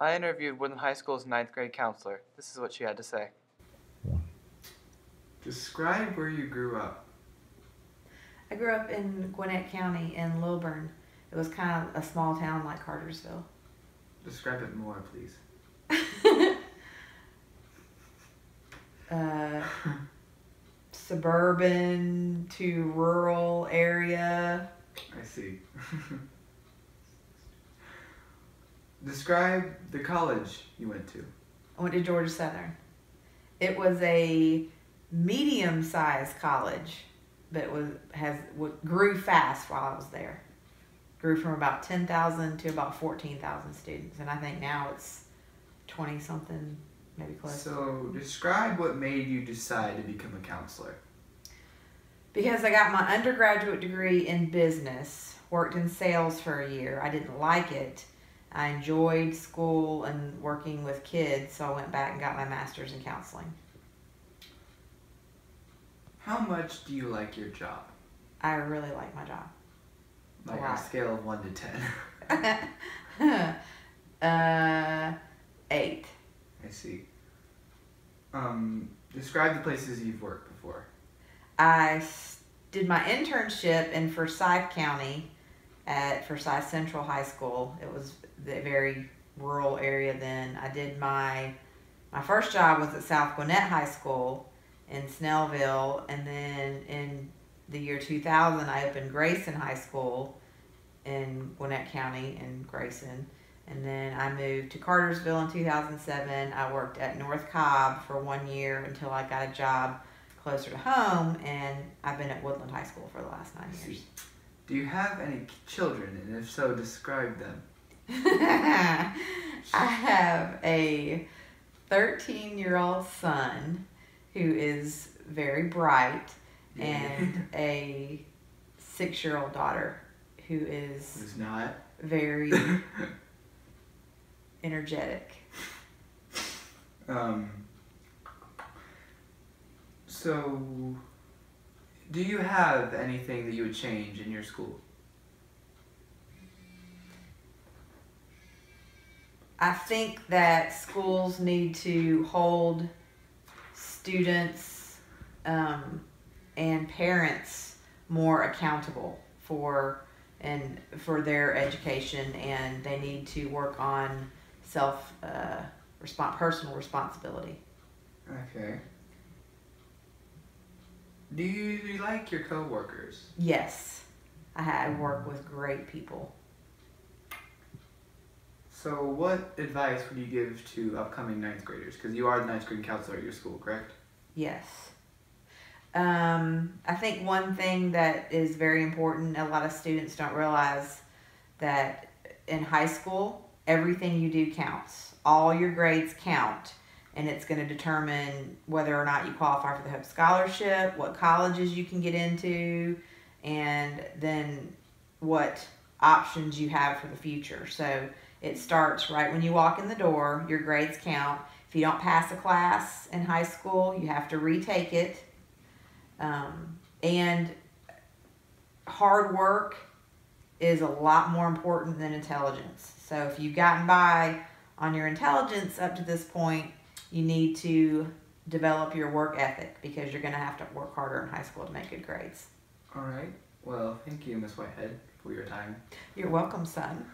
I interviewed Woodland High School's ninth grade counselor. This is what she had to say. Describe where you grew up. I grew up in Gwinnett County in Lilburn. It was kind of a small town like Cartersville. Describe it more, please. Suburban to rural area. I see. Describe the college you went to. I went to Georgia Southern. It was a medium-sized college, but grew fast while I was there. Grew from about 10,000 to about 14,000 students, and I think now it's 20-something, maybe close. So describe what made you decide to become a counselor. Because I got my undergraduate degree in business, worked in sales for a year. I didn't like it. I enjoyed school and working with kids, so I went back and got my master's in counseling. How much do you like your job? I really like my job. Like on a scale of 1 to 10. 8. I see. Describe the places you've worked before. I did my internship in Forsyth County at Forsyth Central High School. It was the very rural area then. I did my first job was at South Gwinnett High School in Snellville, and then in the year 2000 I opened Grayson High School in Gwinnett County in Grayson, and then I moved to Cartersville in 2007. I worked at North Cobb for 1 year until I got a job closer to home, and I've been at Woodland High School for the last 9 years. Do you have any children, and if so, describe them? I have a 13-year-old son who is very bright, and a 6-year-old daughter who is Who's not very energetic. So, do you have anything that you would change in your school? I think that schools need to hold students and parents more accountable for their education, and they need to work on personal responsibility. Okay. Do you like your coworkers? Yes, I work with great people. So what advice would you give to upcoming 9th graders? Because you are the 9th grade counselor at your school, correct? Yes. I think one thing that is very important, a lot of students don't realize that in high school, everything you do counts. All your grades count, and it's going to determine whether or not you qualify for the Hope Scholarship, what colleges you can get into, and then what options you have for the future. So it starts right when you walk in the door. Your grades count. If you don't pass a class in high school, you have to retake it. And hard work is a lot more important than intelligence. So if you've gotten by on your intelligence up to this point, you need to develop your work ethic, because you're going to have to work harder in high school to make good grades. All right. Well, thank you, Miss Whitehead, for your time. You're welcome, son.